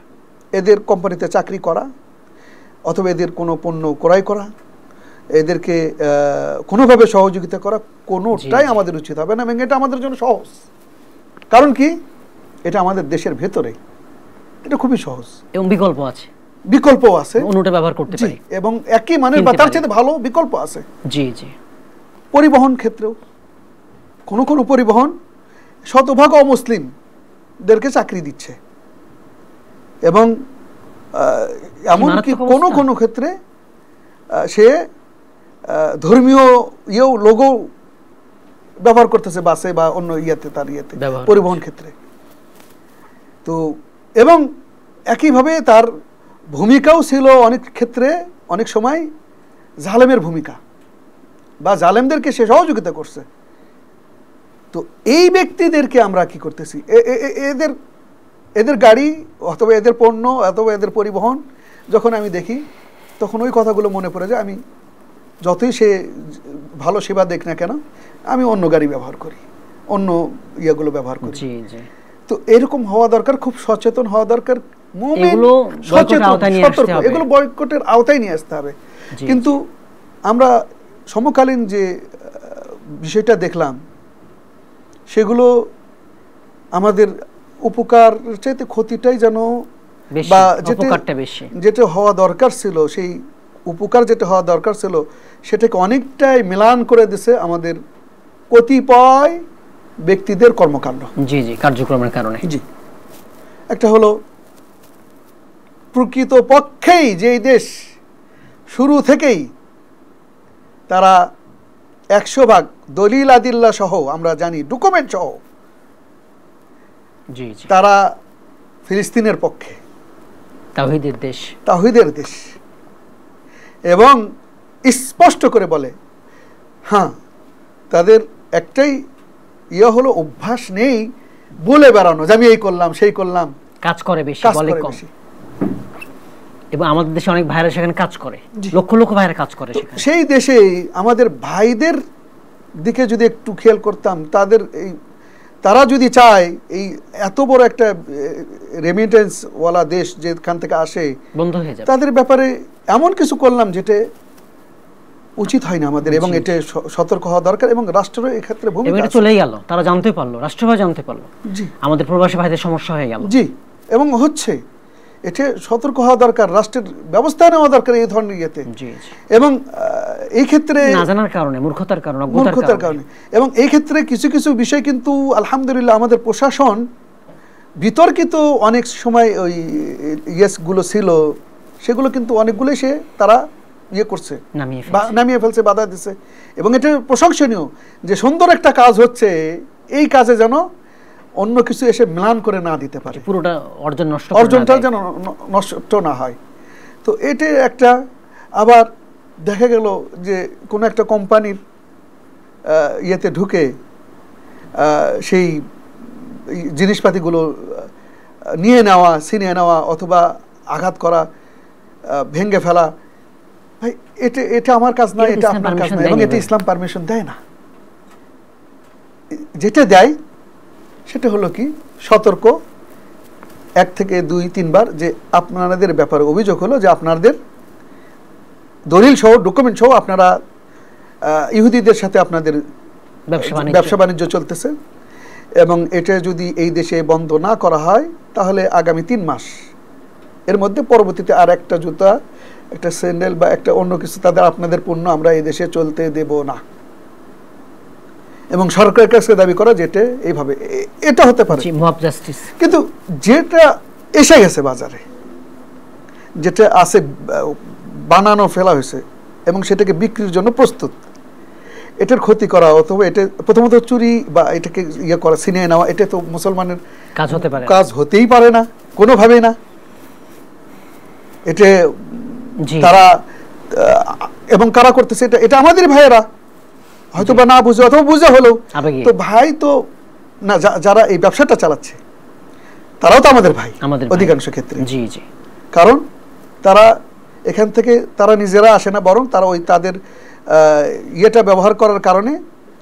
এদের কোম্পানিতে চাকরি করা অথবা এদের কোনো পণ্য ক্রয় করা, এদেরকে কোনোভাবে সহযোগিতা করা, কোনোটাই আমাদের উচিত হবে না। এবং এটা আমাদের জন্য সহজ, কারণ কি এটা আমাদের দেশের ভেতরে, এটা খুবই সহজ এবং বিকল্প আছে, অন্যটা ব্যবহার করতে পারি, এবং একই মানের বা তার চেয়ে ভালো বিকল্প আছে। জি জি। পরিবহন ক্ষেত্রেও কোনো পরিবহন শতভাগ অমুসলিমদেরকে চাকরি দিচ্ছে, এবং এমনকি কোনো ক্ষেত্রে সে ধর্মীয় লোগো ব্যবহার করতেছে বাসে বা অন্য তার পরিবহন ক্ষেত্রে। তো এবং একইভাবে তার ভূমিকাও ছিল অনেক ক্ষেত্রে, অনেক সময় জালেমের ভূমিকা, বা জালেমদেরকে সে সহযোগিতা করছে। তো এই ব্যক্তিদেরকে আমরা কি করতেছি, এদের গাড়ি অথবা এদের পণ্য অথবা এদের পরিবহন যখন আমি দেখি, তখন ওই কথাগুলো মনে পড়ে যায়। আমি যতই সে ভালো সেবা দেখ না কেন, আমি অন্য গাড়ি ব্যবহার করি, অন্য ইয়েগুলো ব্যবহার করি। তো এরকম হওয়া দরকার, খুব সচেতন হওয়া দরকার। এগুলো বয়কটের আওতায় নিয়ে আসতে হবে। কিন্তু আমরা সমকালীন যে বিষয়টা দেখলাম, সেগুলো আমাদের উপকার চাইতে ক্ষতিটাই যেন, বা যেটা হওয়া দরকার ছিল, সেই উপকার যেটা হওয়া দরকার ছিল সেটাকে অনেকটাই মিলান করে দিছে আমাদের কতিপয় ব্যক্তিদের কর্মকাণ্ড, কার্যক্রমের কারণে। জি, একটা হলো প্রকৃত পক্ষেই যেই দেশ শুরু থেকেই তারা 100% দলিল আদিল্লা সহ, আমরা জানি ডকুমেন্ট সহ, তারা ফিলিস্তিনের পক্ষে, তাওহীদের দেশ, এবং স্পষ্ট করে বলে, হ্যাঁ তাদের একটাই হলো অভ্যাস নেই বলে বেড়ানো যে আমি এই করলাম সেই করলাম, কাজ করে বেশি, বলে কম। এবং আমাদের দেশে অনেক ভাইরা সেখানে কাজ করে, লক্ষ লক্ষ ভাইরা কাজ করে সেখানে। সেই দেশে আমাদের ভাইদের দিকে যদি একটু খেয়াল করতাম, তারা যদি চায় এই এত বড় একটা রেমিটেন্স ওয়ালা দেশ যেখান থেকে আসে বন্ধ হয়ে যাবে, তাদের ব্যাপারে এমন কিছু করলাম যেটা উচিত হয় না আমাদের, এবং এটা সতর্ক হওয়া দরকার। এবং রাষ্ট্রের এই ক্ষেত্রে ভূমিকা আছে। চলেই গেল, তারা জানতে পারলো, রাষ্ট্রভাবে জানতে পারলো, জি, আমাদের প্রবাসী ভাইদের সমস্যা হয়ে গেল। জি, এবং হচ্ছে এটা সতর্ক হওয়া দরকার, রাষ্ট্রের ব্যবস্থা নেওয়া দরকার এই ধরনের ইয়েতে। এবং এই ক্ষেত্রে না জানার কারণে, মূর্খতার কারণে, এবং এই ক্ষেত্রে কিছু কিছু বিষয় কিন্তু আলহামদুলিল্লাহ আমাদের প্রশাসন বিতর্কিত অনেক সময় ওই ইয়েসগুলো ছিল, সেগুলো কিন্তু অনেকগুলোই তারা করছে, নামিয়ে ফেলছে, বাধা দিচ্ছে। এবং এটা প্রশংসনীয় যে সুন্দর একটা কাজ হচ্ছে, এই কাজে যেন অন্য কিছু এসে মিলান করে না দিতে পারে, পুরোটা অর্জনটা যেন নষ্ট না হয়। তো এটা একটা। আবার দেখা গেল যে কোনো একটা কোম্পানির ইয়েতে ঢুকে সেই জিনিসপাতিগুলো নিয়ে নেওয়া, ছিনিয়ে নেওয়া, অথবা আঘাত করা, ভেঙে ফেলা, ভাই এটা আমার কাজ না, এটা আপনার কাজ না, এবং এটা ইসলাম পারমিশন দেয় না। যেটা দেয় সেটা হলো কি সতর্ক, 1 থেকে 2-3 বার, যে আপনাদের ব্যাপারে অভিযোগ হলো যে আপনাদের দলিল সহ, ডকুমেন্ট সহ আপনারা ইহুদিদের সাথে আপনাদের ব্যবসা বাণিজ্য চলতেছে, এবং এটা যদি এই দেশে বন্ধ না করা হয় তাহলে আগামী 3 মাস এর মধ্যে পরবর্তীতে আর একটা জুতা, একটা স্যান্ডেল বা একটা অন্য কিছু আপনাদের পণ্য আমরা এই দেশে চলতে দেব না। এবং সরকারের কাছে দাবি করা যেটা এইভাবে, এটা হতে পারে কিন্তু যেটা এসে গেছে বাজারে, যেটা আছে বানানো ফেলা হয়েছে এবং সেটাকে বিক্রির জন্য প্রস্তুত, এটার ক্ষতি করা অথবা এটা প্রথমত চুরি বা এটাকে করা, ছিনিয়ে নেওয়া, এটা তো মুসলমানের কাজ হতেই পারে না কোনোভাবেই না। এটা তারা এবং কারা করতেছে এটা আমাদের ভাইয়েরা, হয়তো বা না বুঝে অথবা বুঝে হলো। তো ভাই তো না, যারা এই ব্যবসাটা চালাচ্ছে তারাও তো আমাদের ভাই অধিকাংশ ক্ষেত্রে। জি জি, কারণ তারা এখান থেকে তারা নিজেরা আসে না, বরং তারা ওই তাদের ইয়েটা ব্যবহার করার কারণে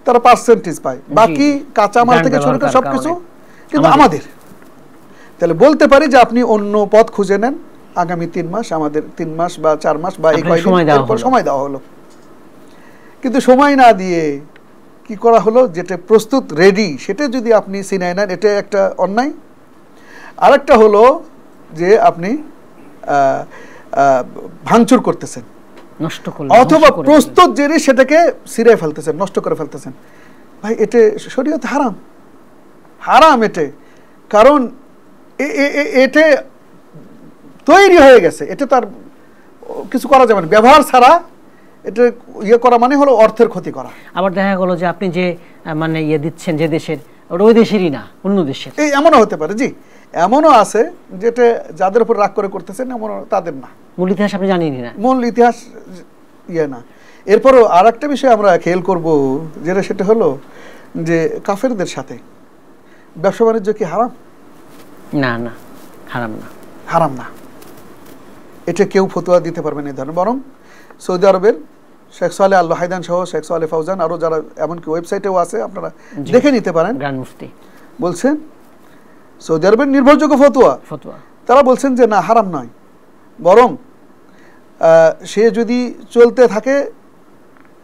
তারা পার্সেন্টেজ পায়, বাকি কাঁচামাল থেকে শুরু করে সবকিছু কিন্তু আমাদের। তাহলে বলতে পারি যে আপনি অন্য পথ খুঁজে নেন, আগামী 3 মাস, আমাদের 3 মাস বা 4 মাস বা এই কয়েকদিন সময় দেওয়া হলো। কিন্তু সময় না দিয়ে কি করা হলো, যেটা প্রস্তুত রেডি সেটা যদি আপনি ছিনায় নেন, এটা একটা অন্যায়। আরেকটা হলো যে আপনি ভাঙচুর করতেছেন, অথবা প্রস্তুত জিনিস সেটাকে ছিঁড়ে ফেলতেছেন, নষ্ট করে ফেলতেছেন। ভাই এটা শরীয়তে হারাম, হারাম এটা। কারণ এটা তৈরি হয়ে গেছে, এটা তার কিছু করা যাবে না। ব্যবহার ছাড়া এটা ইয়ে করা মানে হলো অর্থের ক্ষতি করা। আবার দেখা গেল যে আপনি যে মানে ইয়ে দিচ্ছেন যে দেশের, ওই দেশেরই না, অন্য দেশের। এই এমনও হতে পারে, জি এমনও আছে যেটা যাদের উপর রাগ করে করতেছেন এমন তাদের না, মূল ইতিহাস আপনি জানেনই না, মূল ইতিহাস ইয়ে না। এরপরও আর একটা বিষয় আমরা খেয়াল করব, যেটা সেটা হলো যে কাফেরদের সাথে ব্যবসা বাণিজ্য কি হারাম? না না, হারাম না, হারাম না। এটা কেউ ফতোয়া দিতে পারবে না এই ধরনের। বরং সৌদি আরবের শেখ সালেহ আল হায়দান সহ শেখ সালেহ ফাউজান আরও যারা, এমনকি ওয়েবসাইটেও আছে, আপনারা দেখে নিতে পারেন, গ্র্যান্ড মুফতি বলছেন সৌদি আরবের নির্ভরযোগ্য ফতোয়া, তারা বলছেন যে না, হারাম নয়, বরং সে যদি চলতে থাকে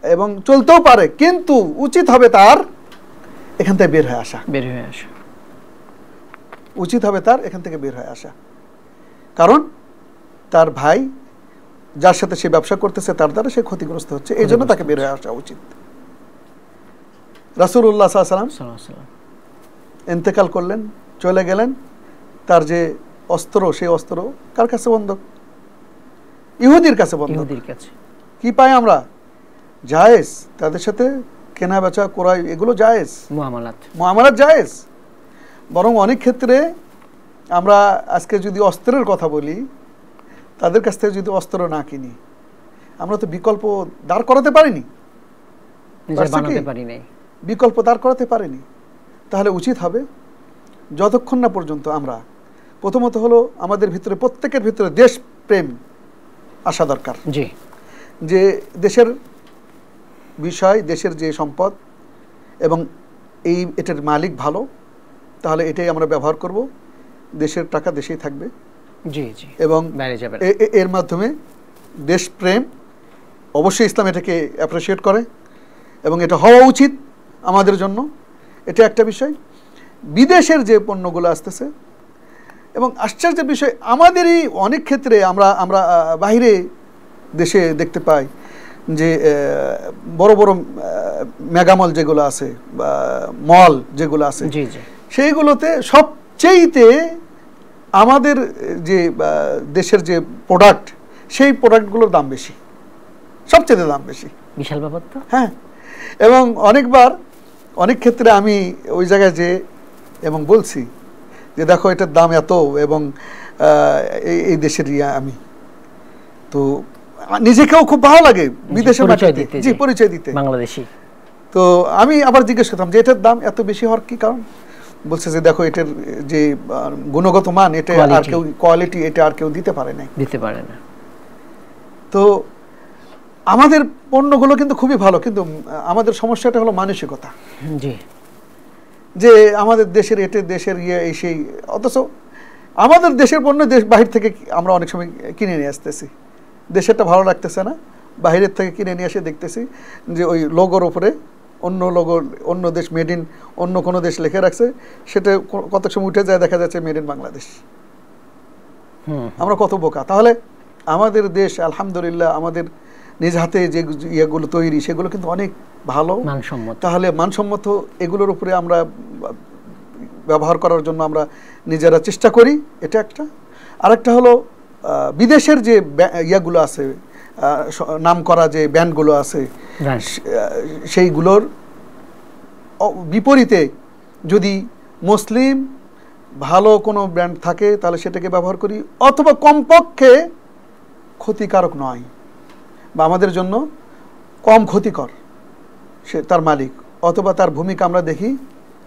এবং চলতেও পারে, কিন্তু উচিত হবে তার এখান থেকে বের হয়ে আসা, উচিত হবে তার এখান থেকে বের হয়ে আসা। কারণ তার ভাই যার সাথে সে ব্যবসা করতেছে তার দ্বারা সে ক্ষতিগ্রস্ত হচ্ছে, এই জন্য তাকে বের হয়ে আসা উচিত। রাসূলুল্লাহ সাল্লাল্লাহু আলাইহি ওয়াসাল্লাম ইন্তেকাল করলেন, চলে গেলেন, তার যে অস্ত্র, সেই অস্ত্র কার কাছে বন্ধক? ইহুদির কাছে বন্ধক। কি পাই আমরা? জায়েজ, তাদের সাথে কেনা বেচা ক্রয় এগুলো জায়েজ, মুআমালাত জায়েজ। বরং অনেক ক্ষেত্রে আমরা আজকে যদি অস্ত্রের কথা বলি, তাদের কাছ থেকে যদি অস্ত্র না কিনি, আমরা তো বিকল্প দাঁড় করাতে পারিনি, বিকল্প দাঁড় করাতে পারিনি। তাহলে উচিত হবে যতক্ষণ না পর্যন্ত আমরা, প্রথমত হলো আমাদের ভিতরে, প্রত্যেকের ভিতরে দেশ প্রেম আসা দরকার, যে দেশের বিষয়, দেশের যে সম্পদ এবং এটার মালিক ভালো, তাহলে এটাই আমরা ব্যবহার করব, দেশের টাকা দেশেই থাকবে। এবং এর মাধ্যমে দেশপ্রেম, অবশ্যই ইসলাম এটাকে অ্যাপ্রিসিয়েট করে এবং এটা হওয়া উচিত আমাদের জন্য। এটা একটা বিষয়। বিদেশের যে পণ্যগুলো আসতেছে, এবং আশ্চর্যের বিষয়, আমাদেরই অনেক ক্ষেত্রে আমরা বাইরে দেশে দেখতে পাই যে বড় বড় মেগামল যেগুলো আছে বা মল যেগুলো আছে, সেইগুলোতে সবচেয়েতে আমাদের যে দেশের যে প্রোডাক্ট, সেই প্রোডাক্টগুলোর দাম বেশি, সবচেয়ে দাম বেশি। বিশাল ব্যাপার তো। হ্যাঁ, এবং অনেকবার অনেক ক্ষেত্রে আমি ওই জায়গায় যে এবং বলছি যে দেখো এটার দাম এত, এবং এই দেশের আমি তো নিজেকেও খুব ভালো লাগে বিদেশে পরিচয় দিতে, বাংলাদেশি। তো আমি আবার জিজ্ঞেস করতাম যে এটার দাম এত বেশি হওয়ার কি কারণ? বলছে যে দেখো এটার যে গুণগত মান, এটা আর কেউ, কোয়ালিটি এটা আর কেউ দিতে পারে না। তো আমাদের পণ্যগুলো কিন্তু খুবই ভালো, কিন্তু আমাদের সমস্যাটা হলো মানসিকতা, যে আমাদের দেশের দেশের এই সেই, অথচ আমাদের দেশের পণ্য দেশ বাহির থেকে আমরা অনেক সময় কিনে নিয়ে আসতেছি, দেশেরটা ভালো লাগতেছে না, বাহিরের থেকে কিনে নিয়ে এসে দেখতেছি যে ওই লোগোর উপরে অন্য লোগো, অন্য দেশ, মেড ইন অন্য কোনো দেশ লিখে রাখছে, সেটা কত সময় উঠে যায়, দেখা যাচ্ছে মেড ইন বাংলাদেশ। আমরা কত বোকা! তাহলে আমাদের দেশ আলহামদুলিল্লাহ, আমাদের নিজ হাতে যে ইয়েগুলো তৈরি, সেগুলো কিন্তু অনেক ভালো, মানসম্মত। তাহলে মানসম্মত এগুলোর উপরে আমরা ব্যবহার করার জন্য আমরা নিজেরা চেষ্টা করি, এটা একটা। আরেকটা হলো বিদেশের যে ইয়েগুলো আছে, নাম করা যে ব্যান্ডগুলো আছে, সেইগুলোর বিপরীতে যদি মুসলিম ভালো কোনো ব্র্যান্ড থাকে, তাহলে সেটাকে ব্যবহার করি, অথবা কমপক্ষে ক্ষতিকারক নয় বা আমাদের জন্য কম ক্ষতিকর সে তার মালিক, অথবা তার ভূমিকা আমরা দেখি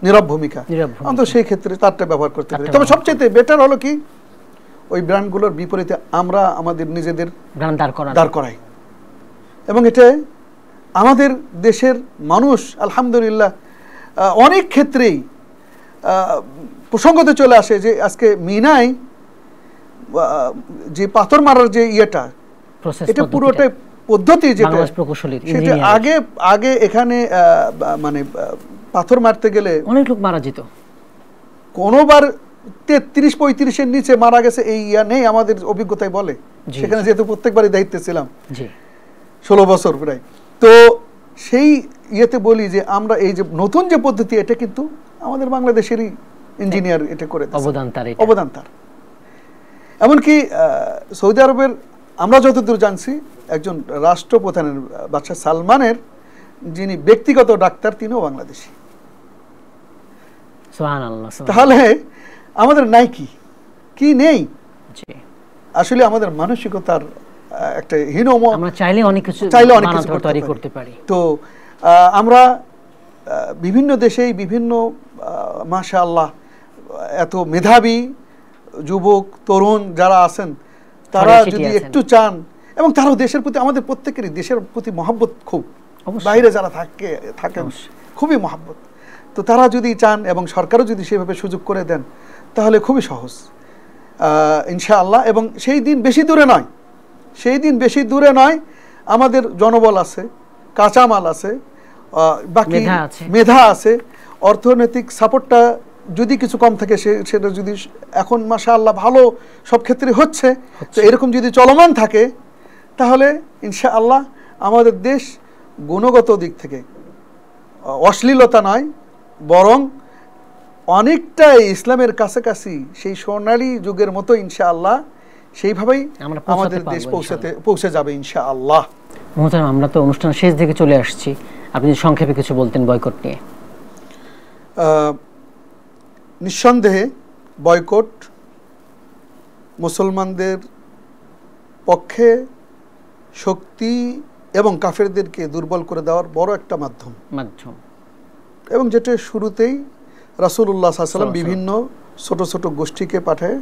নীরব ভূমিকা, অন্তত সেই ক্ষেত্রে তারটা ব্যবহার করতে পারি। তবে সবচেয়ে বেটার হলো কি ওই ব্র্যান্ডগুলোর বিপরীতে আমরা আমাদের নিজেদের ব্র্যান্ড দাঁড় করাই। এবং এটা আমাদের দেশের মানুষ আলহামদুলিল্লাহ অনেক ক্ষেত্রেই প্রসঙ্গতে চলে আসে যে আজকে মিনায় যে পাথর মারার যে ইয়েটা, এটা পুরোটাই পদ্ধতি যেটা সেটা আগে এখানে মানে পাথর মারতে গেলে অনেক লোক মারা যেত, কোনোবার 33-35-এর নিচে মারা গেছে এই ইয়া নেই আমাদের অভিজ্ঞতায় বলে। সেখানে যেহেতু প্রত্যেকবারই দায়িত্বে ছিলাম 16 বছর প্রায়, তো সেই ইয়েতে বলি যে আমরা এই যে নতুন যে পদ্ধতি এটা কিন্তু আমাদের বাংলাদেশেরই ইঞ্জিনিয়ার এটা করে অবদান তার। এমনকি সৌদি আরবের আমরা যতদূর জানছি একজন রাষ্ট্রপ্রধানের বাদশা সালমানের যিনি ব্যক্তিগত ডাক্তার তিনিও বাংলাদেশী। তাহলে আমাদের নাই কি নেই, আসলে আমাদের মানসিকতার একটা হীন, আমরা চাইলে অনেক কিছু করতে পারি। তো আমরা বিভিন্ন দেশেই বিভিন্ন মাশাআল্লাহ এত মেধাবী যুবক তরুণ যারা আছেন তারা যদি একটু চান, এবং তারাও দেশের প্রতি, আমাদের প্রত্যেকেরই দেশের প্রতি মহব্বত খুব, বাইরে যারা থাকেন খুবই মহব্বত, তো তারা যদি চান এবং সরকারও যদি সেভাবে সুযোগ করে দেন তাহলে খুবই সহজ ইনশাআল্লাহ। এবং সেই দিন বেশি দূরে নয়, আমাদের জনবল আছে, কাঁচামাল আছে, বাকি মেধা আছে, অর্থনৈতিক সাপোর্টটা যদি কিছু কম থাকে সেটা যদি এখন মাশাআল্লাহ ভালো সব ক্ষেত্রে হচ্ছে, তো এরকম যদি চলমান থাকে তাহলে ইনশাআল্লাহ আমাদের দেশ গুণগত দিক থেকে অশ্লীলতা নয় বরং অনেকটাই ইসলামের কাছাকাছি সেই সোনালী যুগের মতো ইনশাআল্লাহ সেইভাবেই আমাদের দেশ পৌঁছে যাবে ইনশাআল্লাহ। মোহতারাম, আমরা তো অনুষ্ঠান শেষ দিকে চলে আসছি, আপনি সংক্ষেপে কিছু বলতেন বয়কট নিয়ে। নিঃসন্দেহে বয়কট মুসলমানদের পক্ষে শক্তি এবং কাফেরদেরকে দুর্বল করে দেওয়ার বড় একটা মাধ্যম, এবং যেটা শুরুতেই রাসূলুল্লাহ সাল্লাল্লাহু আলাইহি ওয়াসাল্লাম বিভিন্ন ছোট ছোট গোষ্ঠীকে পাঠায়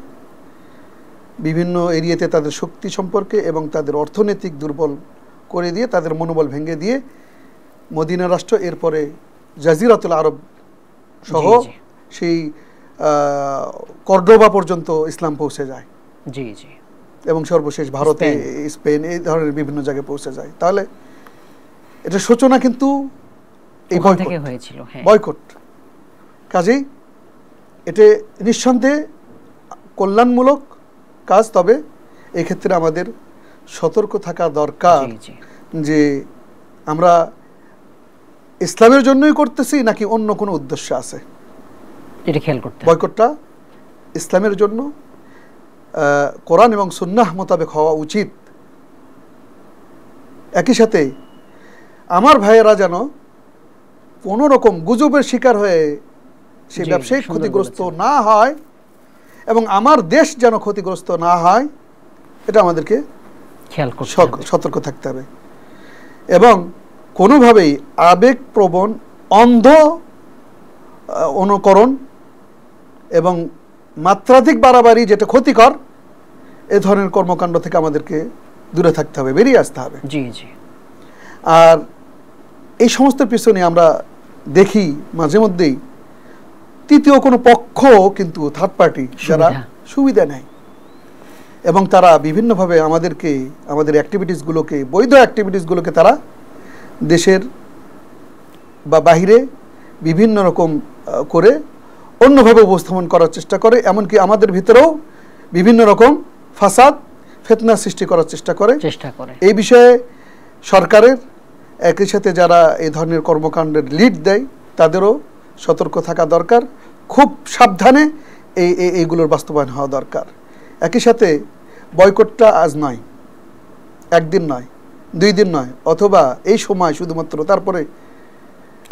বিভিন্ন এরিয়াতে তাদের শক্তি সম্পর্কে এবং তাদের অর্থনৈতিক দুর্বল করে দিয়ে তাদের মনোবল ভেঙে দিয়ে মদিনা রাষ্ট্র, এরপরে জাজিরাতুল আরব সহ সেই কর্ডোবা পর্যন্ত ইসলাম পৌঁছে যায়, এবং সর্বশেষ ভারতে, স্পেন, এই ধরনের বিভিন্ন জায়গায় পৌঁছে যায়। তাহলে এটা সূচনা কিন্তু এই বয়কট। কাজেই এটা নিঃসন্দেহে কল্যাণমূলক কাজ, তবে এক্ষেত্রে আমাদের সতর্ক থাকা দরকার যে আমরা ইসলামের জন্যই করতেছি নাকি অন্য কোনো উদ্দেশ্য আছে। এটা খেয়াল করতে হবে। বয়কটটা ইসলামের জন্য কোরআন এবং সুন্নাহ মোতাবেক হওয়া উচিত। একই সাথে আমার ভাইয়েরা যেন কোনো রকম গুজবের শিকার হয়ে সেই ব্যবসায়িক ক্ষতিগ্রস্ত না হয়, এবং আমার দেশ যেন ক্ষতিগ্রস্ত না হয়, এটা আমাদেরকে সতর্ক থাকতে হবে। এবং কোনোভাবেই আবেগপ্রবণ অন্ধ অনুকরণ এবং মাত্রাধিক বাড়াবাড়ি যেটা ক্ষতিকর, এ ধরনের কর্মকাণ্ড থেকে আমাদেরকে দূরে থাকতে হবে, বেরিয়ে আসতে হবে। আর এই সমস্ত পিছনে আমরা দেখি মাঝে মধ্যেই তৃতীয় কোনো পক্ষ কিন্তু থার্ড পার্টি যারা সুবিধা নেয়, এবং তারা বিভিন্নভাবে আমাদেরকে, আমাদের অ্যাক্টিভিটিসগুলোকে, বৈধ অ্যাক্টিভিটিসগুলোকে তারা দেশের বা বাহিরে বিভিন্ন রকম করে অন্যভাবে উপস্থাপন করার চেষ্টা করে, এমনকি আমাদের ভিতরেও বিভিন্ন রকম ফাসাদ ফিতনা সৃষ্টি করার চেষ্টা করে। এই বিষয়ে সরকারের একই সাথে যারা এই ধরনের কর্মকাণ্ডের লিড দেয় তাদেরও সতর্ক থাকা দরকার, খুব সাবধানে এইগুলোর বাস্তবায়ন হওয়া দরকার। একই সাথে বয়কটটা আজ নয়, একদিন নয়, 2 দিন নয়, অথবা এই সময় শুধুমাত্র তারপরে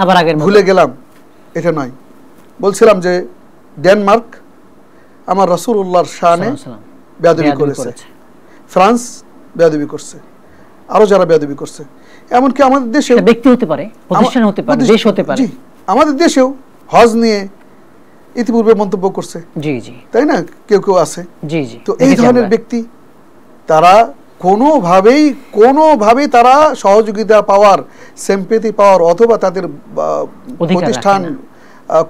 আবার আগের ভুলে গেলাম, এটা নয়। বলছিলাম যে ডেনমার্ক আমার রাসূলুল্লাহর শানে বেয়াদবি করেছে, ফ্রান্স বেয়াদবি করছে, আরো যারা বেয়াদবি করছে, এমনকি আমাদের দেশেও ব্যক্তি হতে পারে, প্রতিষ্ঠান হতে পারে, দেশ হতে পারে, আমাদের দেশেও হজ নিয়ে ইতিপূর্বে মন্তব্য করছে, জি জি, তাই না, কেউ কেউ আছে, জি জি। তো এই ধরনের ব্যক্তি তারা কোনোভাবেই তারা সহযোগিতা পাওয়ার, সিম্প্যাথি পাওয়ার অথবা তাদের প্রতিষ্ঠান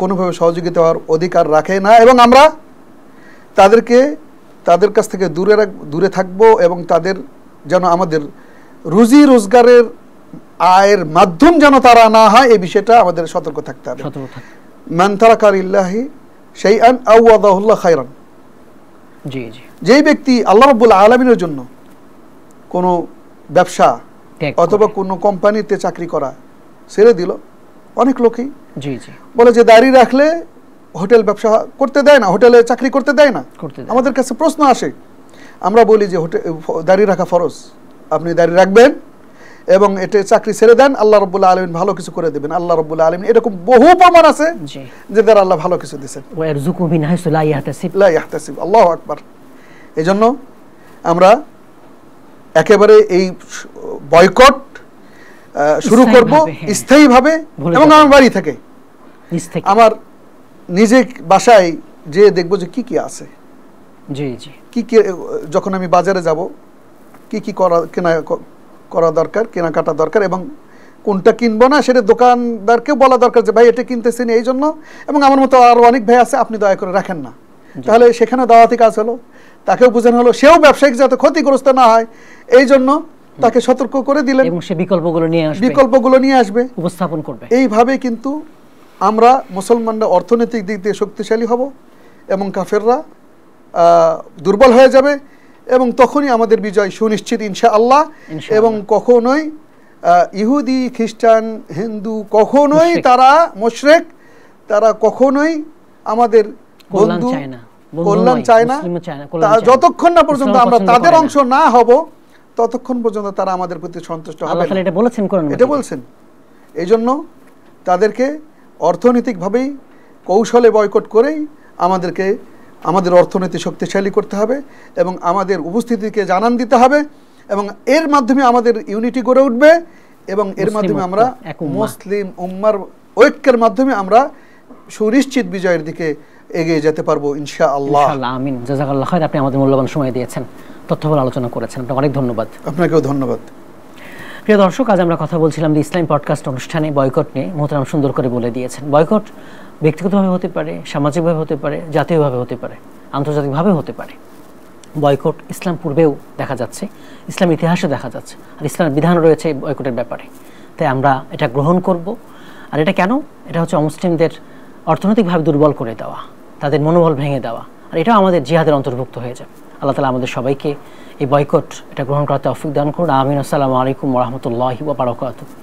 কোনোভাবে সহযোগিতা পাওয়ার অধিকার রাখে না, এবং আমরা তাদের কাছ থেকে দূরে থাকবো, এবং তাদের যেন আমাদের রুজি রোজগারের আয়ের মাধ্যম যেন তারা না হয়, এই বিষয়টা আমাদের সতর্ক থাকতে হবে। মান তারাকা লিল্লাহি শাইআন আওয়াদাহুল্লাহ খায়রান, জি জি, যেই ব্যক্তি আল্লাহ রাব্বুল আলামিনের জন্য কোনো ব্যবসা অথবা কোনো কোম্পানিতে চাকরি করা ছেড়ে দিল, অনেক লোকই বলে যে দাড়ি রাখলে হোটেল ব্যবসা করতে দেয় না, হোটেলে চাকরি করতে দেয় না। আমাদের কাছে প্রশ্ন আসে, আমরা বলি যে দাড়ি রাখা ফরজ, আপনি দাড়ি রাখবেন এবং এটা চাকরি ছেড়ে দেন, আল্লাহ রাব্বুল আলামিন ভালো কিছু করে দেবেন। আল্লাহ রাব্বুল আলামিন এরকম বহু প্রমাণ আছে যে যারা আল্লাহ ভালো কিছু দিয়েছেন, লা ইয়াহতাসিব। আল্লাহু আকবার। এজন্য আমরা একেবারে এই বয়কট শুরু করব স্থায়ীভাবে, এবং আমার বাড়ি থেকে, আমার নিজে বাসায় যে দেখবো যে কি কি আছে, জি জি, কি কি, যখন আমি বাজারে যাব কি কি করা দরকার, কেনাকাটা দরকার, এবং কোনটা কিনবো না সেটা দোকানদারকেও বলা দরকার যে ভাই এটা কিনতেছেন এই জন্য, এবং আমার মতো আরো অনেক ভাই আছে, আপনি দয়া করে রাখেন না। তাহলে সেখানে দাওয়াতি কাজ হলো, তাকেও বোঝানো হলো, সেও ব্যবসায়িক যাতে ক্ষতিগ্রস্ত না হয় এই জন্য তাকে সতর্ক করে দিলেন, এবং সে বিকল্পগুলো নিয়ে আসবে, উপস্থাপন করবে। এইভাবে কিন্তু আমরা মুসলমানরা অর্থনৈতিক দিক দিয়ে শক্তিশালী হব, এবং কাফেররা দুর্বল হয়ে যাবে, এবং তখনই আমাদের বিজয় সুনিশ্চিত ইনশাআল্লাহ। এবং কখনোই ইহুদি, খ্রিস্টান, হিন্দু কখনোই তারা মুশরিক, তারা কখনোই আমাদের বন্ধু, কল্যাণ চায় না। যতক্ষণ না পর্যন্ত আমরা তাদের অংশ না হব, ততক্ষণ পর্যন্ত তারা আমাদের প্রতি সন্তুষ্ট হবে না। এটা বলছেন। এই জন্য তাদেরকে অর্থনৈতিকভাবেই কৌশলে বয়কট করেই আমাদের অর্থনীতি শক্তিশালী করতে হবে, এবং আমাদের উপস্থিতিকে জানান দিতে হবে, এবং এর মাধ্যমে আমাদের ইউনিটি গড়ে উঠবে, এবং এর মাধ্যমে আমরা মুসলিম উম্মার ঐক্যের মাধ্যমে আমরা সুনিশ্চিত বিজয়ের দিকে এগিয়ে যেতে পারবো ইনশাআল্লাহ। আমিন। জাযাকাল্লাহু খাইর। আপনি আমাদের মূল্যবান সময় দিয়েছেন, তথ্যবহুল আলোচনা করেছেন, আপনাকে অনেক ধন্যবাদ। আপনাকেও ধন্যবাদ। প্রিয় দর্শক, আজ আমরা কথা বলছিলাম দি ইসলাম পডকাস্ট অনুষ্ঠানে বয়কট নিয়ে। মোহতারাম সুন্দর করে বলে দিয়েছেন, বয়কট ব্যক্তিগতভাবে হতে পারে, সামাজিকভাবে হতে পারে, জাতীয়ভাবে হতে পারে, আন্তর্জাতিকভাবে হতে পারে। বয়কট ইসলাম পূর্বেও দেখা যাচ্ছে, ইসলাম ইতিহাসে দেখা যাচ্ছে, আর ইসলামের বিধান রয়েছে বয়কটের ব্যাপারে। তাই আমরা এটা গ্রহণ করব। আর এটা কেন? এটা হচ্ছে অমুসলিমদের অর্থনৈতিকভাবে দুর্বল করে দেওয়া, তাদের মনোবল ভেঙে দেওয়া, আর এটাও আমাদের জিহাদের অন্তর্ভুক্ত হয়ে যাবে। আল্লাহ তাআলা আমাদের সবাইকে এই বয়কট এটা গ্রহণ করার তৌফিক দান করুন। আমিন। আসসালামু আলাইকুম ওয়া রাহমাতুল্লাহি ওয়া বারাকাতুহু।